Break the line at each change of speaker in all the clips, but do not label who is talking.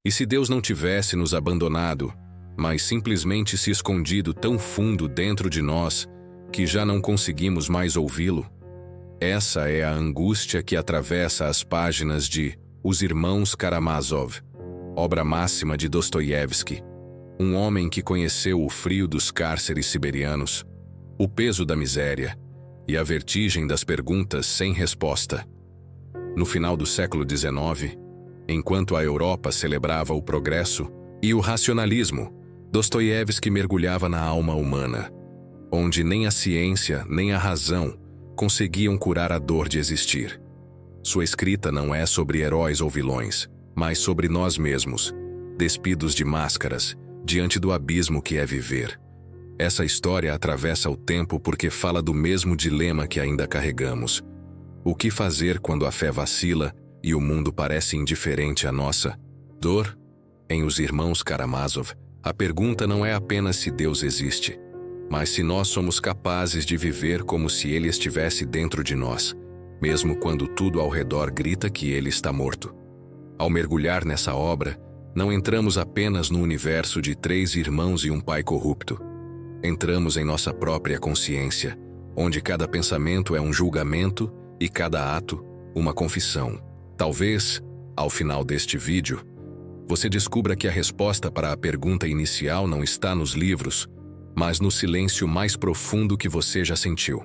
E se Deus não tivesse nos abandonado, mas simplesmente se escondido tão fundo dentro de nós que já não conseguimos mais ouvi-lo? Essa é a angústia que atravessa as páginas de Os Irmãos Karamazov, obra máxima de Dostoiévski, um homem que conheceu o frio dos cárceres siberianos, o peso da miséria e a vertigem das perguntas sem resposta. No final do século XIX, enquanto a Europa celebrava o progresso e o racionalismo, Dostoiévski mergulhava na alma humana, onde nem a ciência nem a razão conseguiam curar a dor de existir. Sua escrita não é sobre heróis ou vilões, mas sobre nós mesmos, despidos de máscaras, diante do abismo que é viver. Essa história atravessa o tempo porque fala do mesmo dilema que ainda carregamos. O que fazer quando a fé vacila e o mundo parece indiferente à nossa dor? Em Os Irmãos Karamazov, a pergunta não é apenas se Deus existe, mas se nós somos capazes de viver como se Ele estivesse dentro de nós, mesmo quando tudo ao redor grita que Ele está morto. Ao mergulhar nessa obra, não entramos apenas no universo de 3 irmãos e um pai corrupto. Entramos em nossa própria consciência, onde cada pensamento é um julgamento e cada ato uma confissão. Talvez, ao final deste vídeo, você descubra que a resposta para a pergunta inicial não está nos livros, mas no silêncio mais profundo que você já sentiu.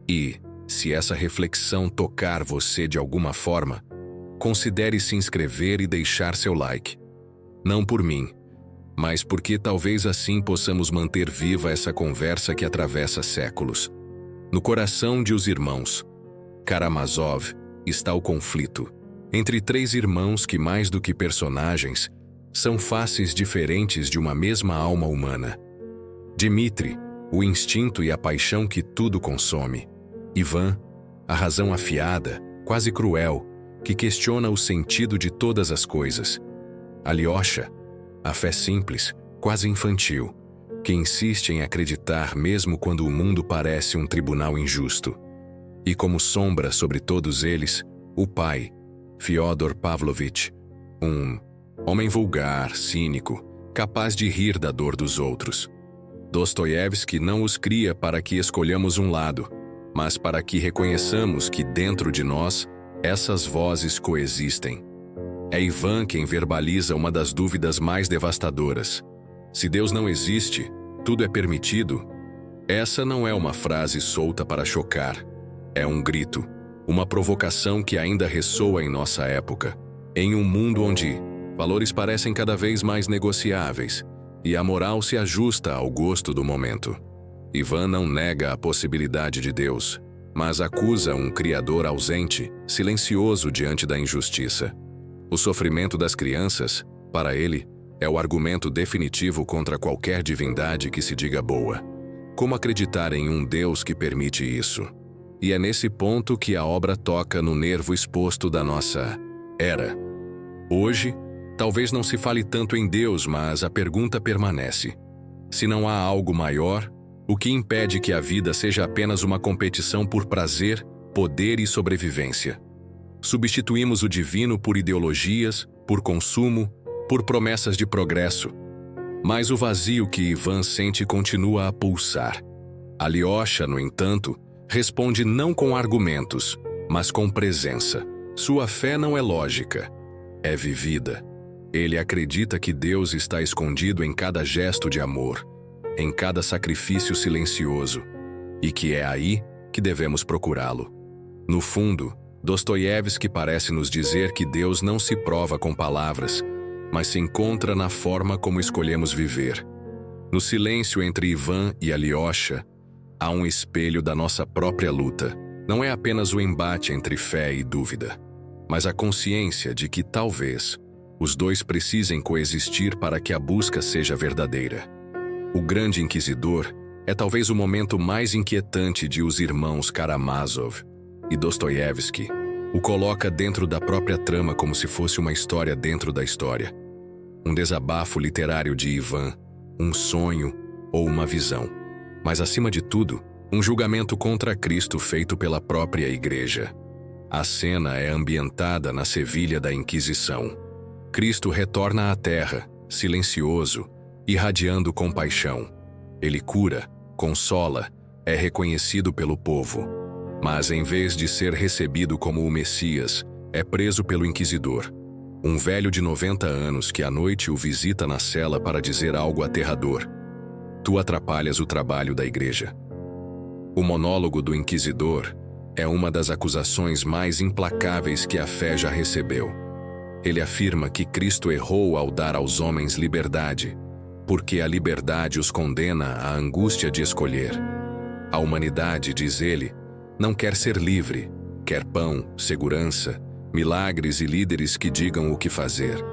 E, se essa reflexão tocar você de alguma forma, considere se inscrever e deixar seu like. Não por mim, mas porque talvez assim possamos manter viva essa conversa que atravessa séculos. No coração de Os Irmãos Karamazov está o conflito entre 3 irmãos que, mais do que personagens, são faces diferentes de uma mesma alma humana. Dmitri, o instinto e a paixão que tudo consome. Ivan, a razão afiada, quase cruel, que questiona o sentido de todas as coisas. Alyosha, a fé simples, quase infantil, que insiste em acreditar mesmo quando o mundo parece um tribunal injusto. E como sombra sobre todos eles, o pai, Fyodor Pavlovich, um homem vulgar, cínico, capaz de rir da dor dos outros. Dostoiévski não os cria para que escolhamos um lado, mas para que reconheçamos que dentro de nós essas vozes coexistem. É Ivan quem verbaliza uma das dúvidas mais devastadoras. Se Deus não existe, tudo é permitido? Essa não é uma frase solta para chocar. É um grito, uma provocação que ainda ressoa em nossa época, em um mundo onde valores parecem cada vez mais negociáveis e a moral se ajusta ao gosto do momento. Ivan não nega a possibilidade de Deus, mas acusa um Criador ausente, silencioso diante da injustiça. O sofrimento das crianças, para ele, é o argumento definitivo contra qualquer divindade que se diga boa. Como acreditar em um Deus que permite isso? E é nesse ponto que a obra toca no nervo exposto da nossa era. Hoje, talvez não se fale tanto em Deus, mas a pergunta permanece. Se não há algo maior, o que impede que a vida seja apenas uma competição por prazer, poder e sobrevivência? Substituímos o divino por ideologias, por consumo, por promessas de progresso. Mas o vazio que Ivan sente continua a pulsar. Alyosha, no entanto, responde não com argumentos, mas com presença. Sua fé não é lógica, é vivida. Ele acredita que Deus está escondido em cada gesto de amor, em cada sacrifício silencioso, e que é aí que devemos procurá-lo. No fundo, Dostoiévski parece nos dizer que Deus não se prova com palavras, mas se encontra na forma como escolhemos viver. No silêncio entre Ivan e Alyosha, há um espelho da nossa própria luta. Não é apenas o embate entre fé e dúvida, mas a consciência de que talvez os dois precisem coexistir para que a busca seja verdadeira. O Grande Inquisidor é talvez o momento mais inquietante de Os Irmãos Karamazov, e Dostoiévski o coloca dentro da própria trama como se fosse uma história dentro da história. Um desabafo literário de Ivan, um sonho ou uma visão. Mas, acima de tudo, um julgamento contra Cristo feito pela própria Igreja. A cena é ambientada na Sevilha da Inquisição. Cristo retorna à terra, silencioso, irradiando compaixão. Ele cura, consola, é reconhecido pelo povo. Mas em vez de ser recebido como o Messias, é preso pelo inquisidor. Um velho de 90 anos que à noite o visita na cela para dizer algo aterrador. Tu atrapalhas o trabalho da igreja. O monólogo do inquisidor é uma das acusações mais implacáveis que a fé já recebeu. Ele afirma que Cristo errou ao dar aos homens liberdade, porque a liberdade os condena à angústia de escolher. A humanidade, diz ele, não quer ser livre, quer pão, segurança, milagres e líderes que digam o que fazer.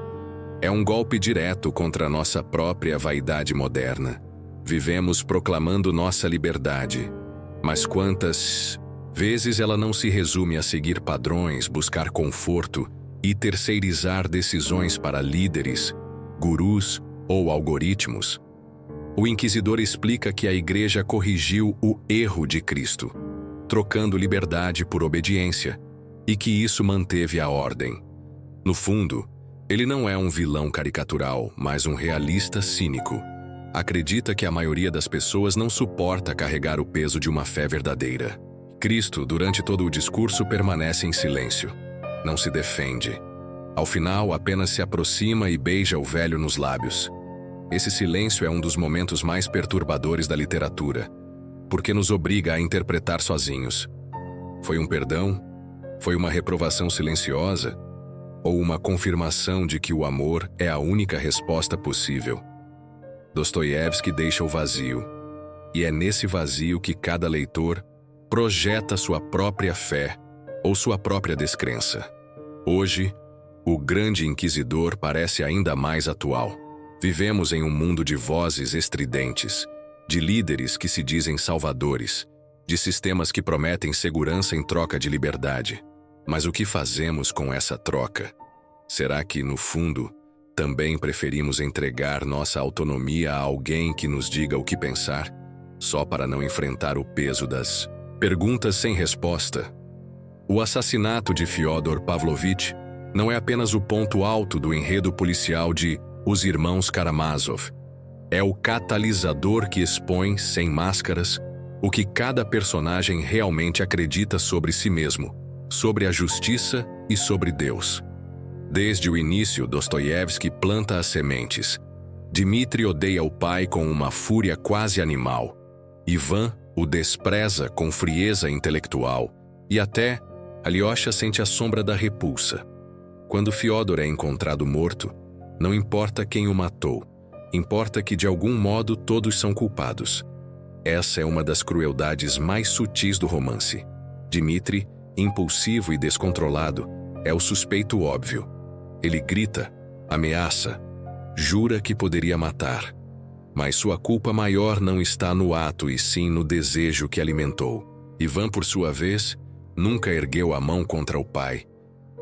É um golpe direto contra nossa própria vaidade moderna. Vivemos proclamando nossa liberdade, mas quantas vezes ela não se resume a seguir padrões, buscar conforto e terceirizar decisões para líderes, gurus ou algoritmos? O inquisidor explica que a igreja corrigiu o erro de Cristo, trocando liberdade por obediência, e que isso manteve a ordem. No fundo, ele não é um vilão caricatural, mas um realista cínico. Acredita que a maioria das pessoas não suporta carregar o peso de uma fé verdadeira. Cristo, durante todo o discurso, permanece em silêncio. Não se defende. Ao final, apenas se aproxima e beija o velho nos lábios. Esse silêncio é um dos momentos mais perturbadores da literatura, porque nos obriga a interpretar sozinhos. Foi um perdão? Foi uma reprovação silenciosa? Ou uma confirmação de que o amor é a única resposta possível? Dostoiévski deixa o vazio, e é nesse vazio que cada leitor projeta sua própria fé ou sua própria descrença. Hoje, o grande inquisidor parece ainda mais atual. Vivemos em um mundo de vozes estridentes, de líderes que se dizem salvadores, de sistemas que prometem segurança em troca de liberdade. Mas o que fazemos com essa troca? Será que, no fundo, também preferimos entregar nossa autonomia a alguém que nos diga o que pensar, só para não enfrentar o peso das perguntas sem resposta? O assassinato de Fyodor Pavlovich não é apenas o ponto alto do enredo policial de Os Irmãos Karamazov. É o catalisador que expõe, sem máscaras, o que cada personagem realmente acredita sobre si mesmo, sobre a justiça e sobre Deus. Desde o início, Dostoiévski planta as sementes. Dmitri odeia o pai com uma fúria quase animal. Ivan o despreza com frieza intelectual. E até Alyosha sente a sombra da repulsa. Quando Fyodor é encontrado morto, não importa quem o matou, importa que de algum modo todos são culpados. Essa é uma das crueldades mais sutis do romance. Dmitri, impulsivo e descontrolado, é o suspeito óbvio. Ele grita, ameaça, jura que poderia matar. Mas sua culpa maior não está no ato e sim no desejo que alimentou. Ivan, por sua vez, nunca ergueu a mão contra o pai.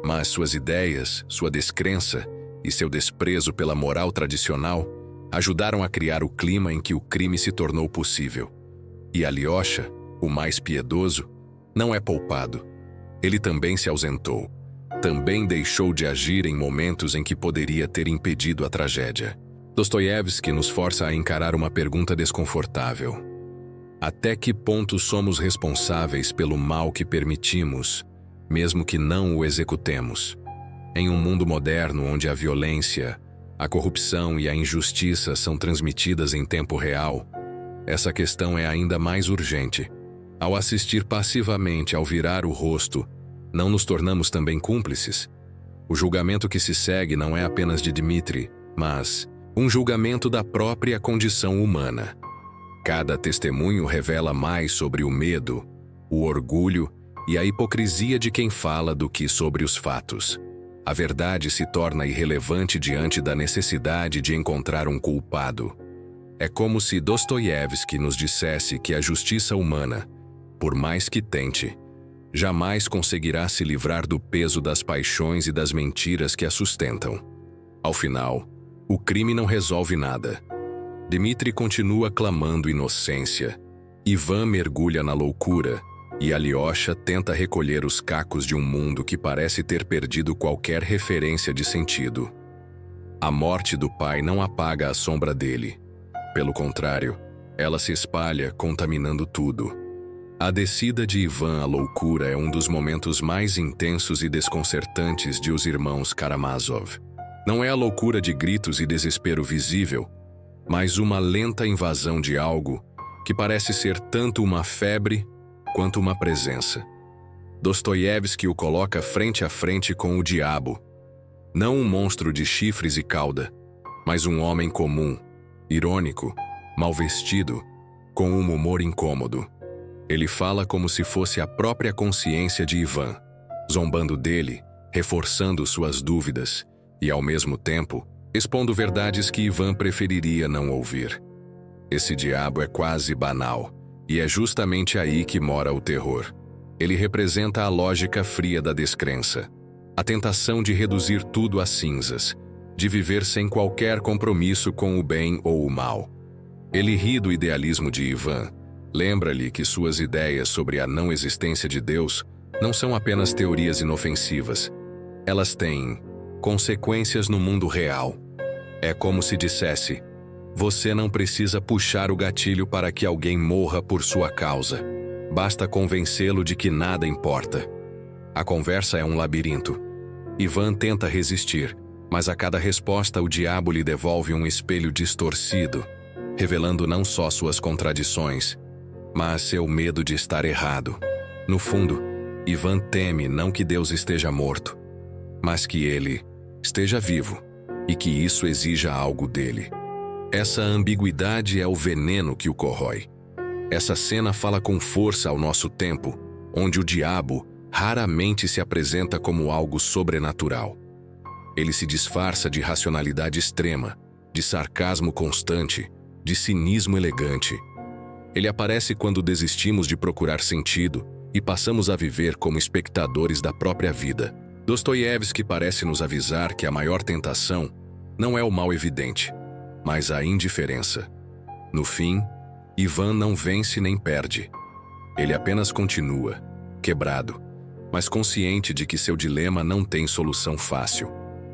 Mas suas ideias, sua descrença e seu desprezo pela moral tradicional ajudaram a criar o clima em que o crime se tornou possível. E Alyosha, o mais piedoso, não é poupado. Ele também se ausentou. Também deixou de agir em momentos em que poderia ter impedido a tragédia. Dostoiévski nos força a encarar uma pergunta desconfortável. Até que ponto somos responsáveis pelo mal que permitimos, mesmo que não o executemos? Em um mundo moderno onde a violência, a corrupção e a injustiça são transmitidas em tempo real, essa questão é ainda mais urgente. Ao assistir passivamente ao virar o rosto, não nos tornamos também cúmplices? O julgamento que se segue não é apenas de Dmitri, mas um julgamento da própria condição humana. Cada testemunho revela mais sobre o medo, o orgulho e a hipocrisia de quem fala do que sobre os fatos. A verdade se torna irrelevante diante da necessidade de encontrar um culpado. É como se Dostoiévski nos dissesse que a justiça humana, por mais que tente, jamais conseguirá se livrar do peso das paixões e das mentiras que a sustentam. Ao final, o crime não resolve nada. Dmitri continua clamando inocência, Ivan mergulha na loucura e Alyosha tenta recolher os cacos de um mundo que parece ter perdido qualquer referência de sentido. A morte do pai não apaga a sombra dele. Pelo contrário, ela se espalha, contaminando tudo. A descida de Ivan à loucura é um dos momentos mais intensos e desconcertantes de Os Irmãos Karamazov. Não é a loucura de gritos e desespero visível, mas uma lenta invasão de algo que parece ser tanto uma febre quanto uma presença. Dostoiévski o coloca frente a frente com o diabo. Não um monstro de chifres e cauda, mas um homem comum, irônico, mal vestido, com um humor incômodo. Ele fala como se fosse a própria consciência de Ivan, zombando dele, reforçando suas dúvidas e, ao mesmo tempo, expondo verdades que Ivan preferiria não ouvir. Esse diabo é quase banal, e é justamente aí que mora o terror. Ele representa a lógica fria da descrença, a tentação de reduzir tudo a cinzas, de viver sem qualquer compromisso com o bem ou o mal. Ele ri do idealismo de Ivan, lembra-lhe que suas ideias sobre a não existência de Deus não são apenas teorias inofensivas. Elas têm consequências no mundo real. É como se dissesse: você não precisa puxar o gatilho para que alguém morra por sua causa. Basta convencê-lo de que nada importa. A conversa é um labirinto. Ivan tenta resistir, mas a cada resposta o diabo lhe devolve um espelho distorcido, revelando não só suas contradições, mas seu medo de estar errado. No fundo, Ivan teme não que Deus esteja morto, mas que ele esteja vivo e que isso exija algo dele. Essa ambiguidade é o veneno que o corrói. Essa cena fala com força ao nosso tempo, onde o diabo raramente se apresenta como algo sobrenatural. Ele se disfarça de racionalidade extrema, de sarcasmo constante, de cinismo elegante. Ele aparece quando desistimos de procurar sentido e passamos a viver como espectadores da própria vida. Dostoiévski parece nos avisar que a maior tentação não é o mal evidente, mas a indiferença. No fim, Ivan não vence nem perde. Ele apenas continua, quebrado, mas consciente de que seu dilema não tem solução fácil.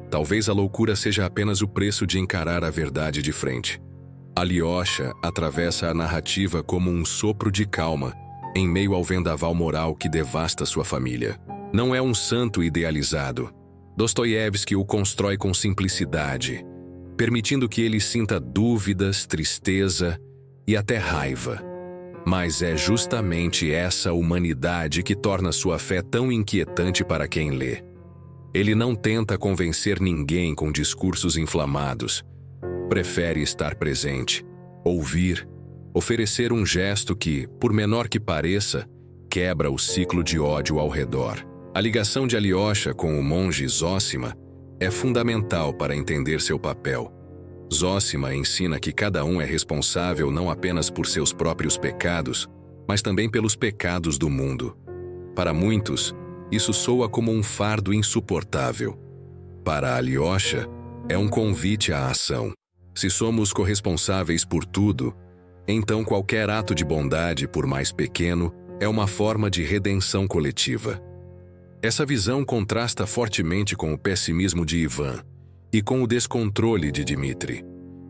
Talvez a loucura seja apenas o preço de encarar a verdade de frente. Alyosha atravessa a narrativa como um sopro de calma em meio ao vendaval moral que devasta sua família. Não é um santo idealizado. Dostoiévski o constrói com simplicidade, permitindo que ele sinta dúvidas, tristeza e até raiva. Mas é justamente essa humanidade que torna sua fé tão inquietante para quem lê. Ele não tenta convencer ninguém com discursos inflamados. Prefere estar presente, ouvir, oferecer um gesto que, por menor que pareça, quebra o ciclo de ódio ao redor. A ligação de Alyosha com o monge Zósima é fundamental para entender seu papel. Zósima ensina que cada um é responsável não apenas por seus próprios pecados, mas também pelos pecados do mundo. Para muitos, isso soa como um fardo insuportável. Para Alyosha, é um convite à ação. Se somos corresponsáveis por tudo, então qualquer ato de bondade, por mais pequeno, é uma forma de redenção coletiva. Essa visão contrasta fortemente com o pessimismo de Ivan e com o descontrole de Dmitri.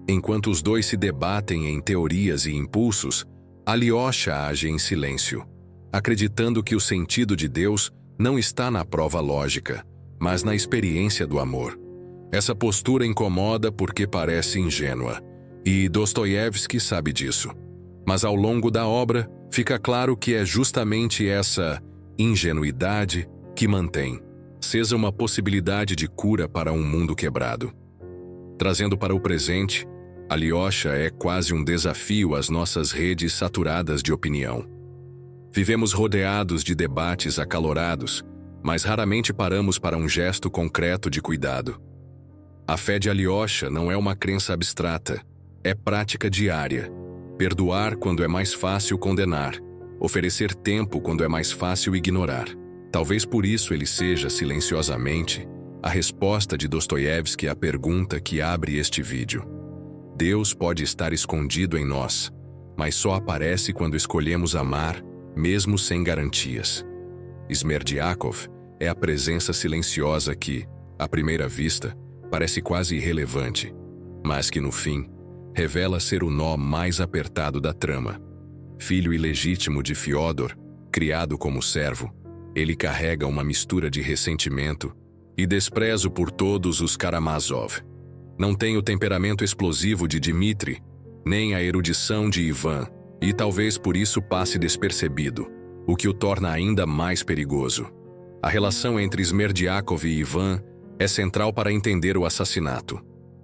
Enquanto os dois se debatem em teorias e impulsos, Alyosha age em silêncio, acreditando que o sentido de Deus não está na prova lógica, mas na experiência do amor. Essa postura incomoda porque parece ingênua, e Dostoiévski sabe disso. Mas ao longo da obra, fica claro que é justamente essa ingenuidade que mantém acesa uma possibilidade de cura para um mundo quebrado. Trazendo para o presente, Alyosha é quase um desafio às nossas redes saturadas de opinião. Vivemos rodeados de debates acalorados, mas raramente paramos para um gesto concreto de cuidado. A fé de Alyosha não é uma crença abstrata, é prática diária. Perdoar quando é mais fácil condenar, oferecer tempo quando é mais fácil ignorar. Talvez por isso ele seja, silenciosamente, a resposta de Dostoiévski à pergunta que abre este vídeo. Deus pode estar escondido em nós, mas só aparece quando escolhemos amar, mesmo sem garantias. Smerdyakov é a presença silenciosa que, à primeira vista, parece quase irrelevante, mas que no fim revela ser o nó mais apertado da trama. Filho ilegítimo de Fiodor, criado como servo, ele carrega uma mistura de ressentimento e desprezo por todos os Karamazov. Não tem o temperamento explosivo de Dmitri, nem a erudição de Ivan, e talvez por isso passe despercebido, o que o torna ainda mais perigoso. A relação entre Smerdyakov e Ivan é central para entender o assassinato.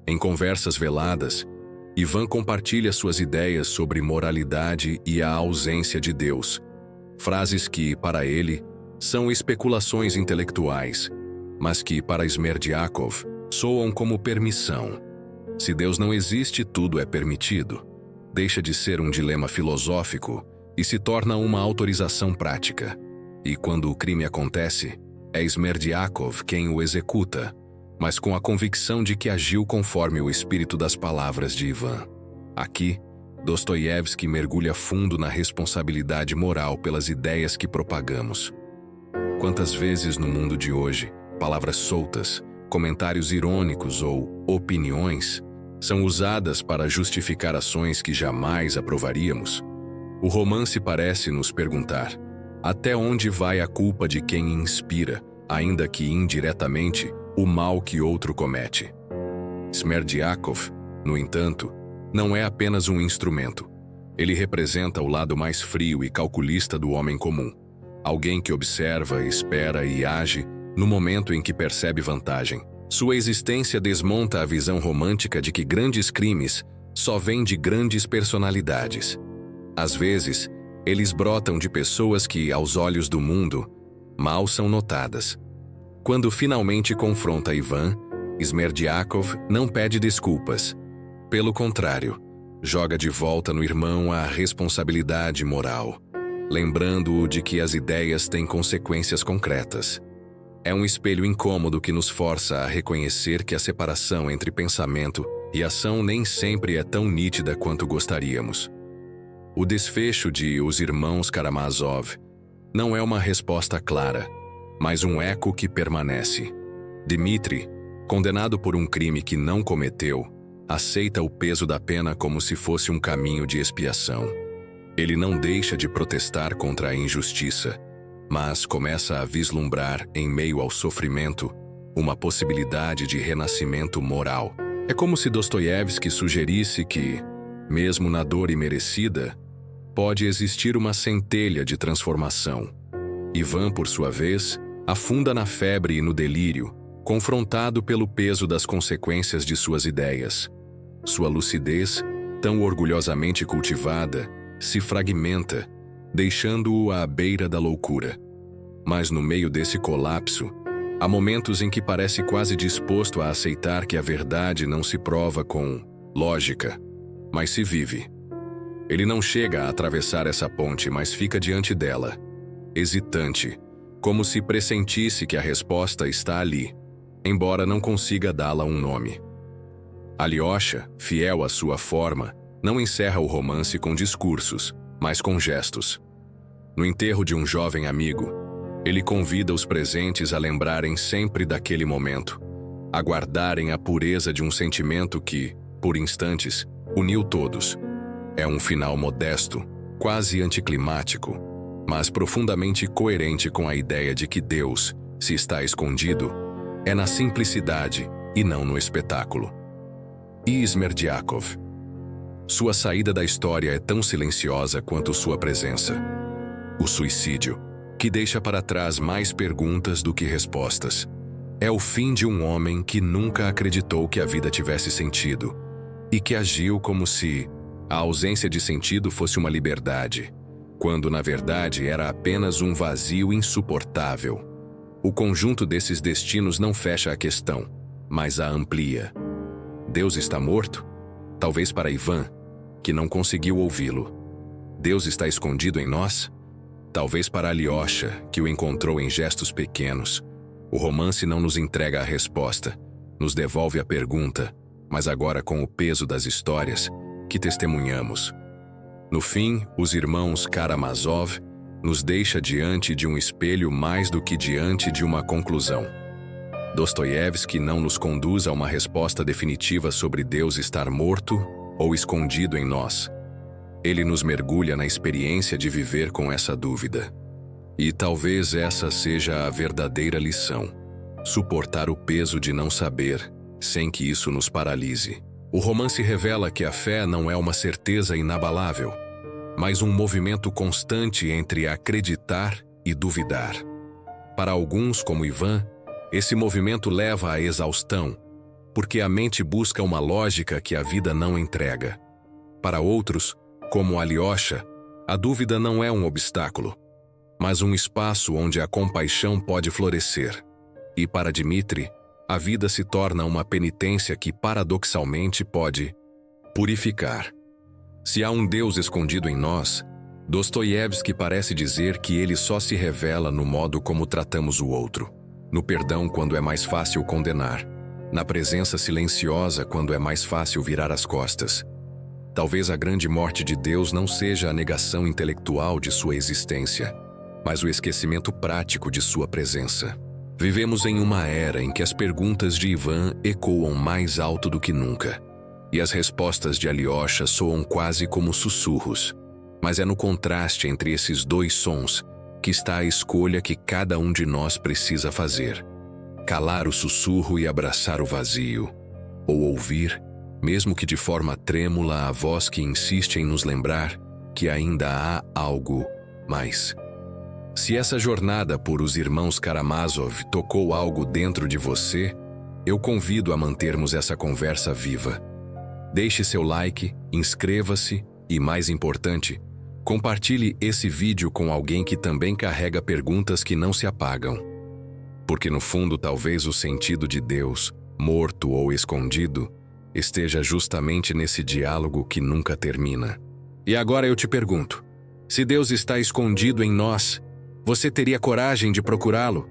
Em conversas veladas, Ivan compartilha suas ideias sobre moralidade e a ausência de Deus. Frases que, para ele, são especulações intelectuais, mas que, para Smerdyakov, soam como permissão. Se Deus não existe, tudo é permitido. Deixa de ser um dilema filosófico e se torna uma autorização prática. E quando o crime acontece, é Smerdyakov quem o executa, mas com a convicção de que agiu conforme o espírito das palavras de Ivan. Aqui, Dostoiévski mergulha fundo na responsabilidade moral pelas ideias que propagamos. Quantas vezes no mundo de hoje, palavras soltas, comentários irônicos ou opiniões são usadas para justificar ações que jamais aprovaríamos? O romance parece nos perguntar: até onde vai a culpa de quem inspira, ainda que indiretamente, o mal que outro comete? Smerdyakov, no entanto, não é apenas um instrumento. Ele representa o lado mais frio e calculista do homem comum. Alguém que observa, espera e age no momento em que percebe vantagem. Sua existência desmonta a visão romântica de que grandes crimes só vêm de grandes personalidades. Às vezes, eles brotam de pessoas que, aos olhos do mundo, mal são notadas. Quando finalmente confronta Ivan, Smerdyakov não pede desculpas. Pelo contrário, joga de volta no irmão a responsabilidade moral, lembrando-o de que as ideias têm consequências concretas. É um espelho incômodo que nos força a reconhecer que a separação entre pensamento e ação nem sempre é tão nítida quanto gostaríamos. O desfecho de Os Irmãos Karamazov não é uma resposta clara, mas um eco que permanece. Dmitri, condenado por um crime que não cometeu, aceita o peso da pena como se fosse um caminho de expiação. Ele não deixa de protestar contra a injustiça, mas começa a vislumbrar, em meio ao sofrimento, uma possibilidade de renascimento moral. É como se Dostoiévski sugerisse que, mesmo na dor imerecida, pode existir uma centelha de transformação. Ivan, por sua vez, afunda na febre e no delírio, confrontado pelo peso das consequências de suas ideias. Sua lucidez, tão orgulhosamente cultivada, se fragmenta, deixando-o à beira da loucura. Mas no meio desse colapso, há momentos em que parece quase disposto a aceitar que a verdade não se prova com lógica, mas se vive. Ele não chega a atravessar essa ponte, mas fica diante dela, hesitante, como se pressentisse que a resposta está ali, embora não consiga dá-la um nome. Alyosha, fiel à sua forma, não encerra o romance com discursos, mas com gestos. No enterro de um jovem amigo, ele convida os presentes a lembrarem sempre daquele momento, a guardarem a pureza de um sentimento que, por instantes, uniu todos. É um final modesto, quase anticlimático, mas profundamente coerente com a ideia de que Deus, se está escondido, é na simplicidade e não no espetáculo. E Smerdyakov? Sua saída da história é tão silenciosa quanto sua presença. O suicídio, que deixa para trás mais perguntas do que respostas. É o fim de um homem que nunca acreditou que a vida tivesse sentido e que agiu como se a ausência de sentido fosse uma liberdade, quando na verdade era apenas um vazio insuportável. O conjunto desses destinos não fecha a questão, mas a amplia. Deus está morto? Talvez para Ivan, que não conseguiu ouvi-lo. Deus está escondido em nós? Talvez para Alyosha, que o encontrou em gestos pequenos. O romance não nos entrega a resposta, nos devolve a pergunta, mas agora com o peso das histórias que testemunhamos. No fim, Os Irmãos Karamazov nos deixa diante de um espelho mais do que diante de uma conclusão. Dostoiévski não nos conduz a uma resposta definitiva sobre Deus estar morto ou escondido em nós. Ele nos mergulha na experiência de viver com essa dúvida. E talvez essa seja a verdadeira lição: suportar o peso de não saber, sem que isso nos paralise. O romance revela que a fé não é uma certeza inabalável, mas um movimento constante entre acreditar e duvidar. Para alguns, como Ivan, esse movimento leva à exaustão, porque a mente busca uma lógica que a vida não entrega. Para outros, como Alyosha, a dúvida não é um obstáculo, mas um espaço onde a compaixão pode florescer. E para Dmitri, a vida se torna uma penitência que paradoxalmente pode purificar. Se há um Deus escondido em nós, Dostoiévski parece dizer que ele só se revela no modo como tratamos o outro, no perdão quando é mais fácil condenar, na presença silenciosa quando é mais fácil virar as costas. Talvez a grande morte de Deus não seja a negação intelectual de sua existência, mas o esquecimento prático de sua presença. Vivemos em uma era em que as perguntas de Ivan ecoam mais alto do que nunca, e as respostas de Alyosha soam quase como sussurros. Mas é no contraste entre esses dois sons que está a escolha que cada um de nós precisa fazer: calar o sussurro e abraçar o vazio, ou ouvir, mesmo que de forma trêmula, a voz que insiste em nos lembrar que ainda há algo mais. Se essa jornada por Os Irmãos Karamazov tocou algo dentro de você, eu convido a mantermos essa conversa viva. Deixe seu like, inscreva-se e, mais importante, compartilhe esse vídeo com alguém que também carrega perguntas que não se apagam. Porque no fundo, talvez o sentido de Deus, morto ou escondido, esteja justamente nesse diálogo que nunca termina. E agora eu te pergunto: se Deus está escondido em nós, você teria coragem de procurá-lo?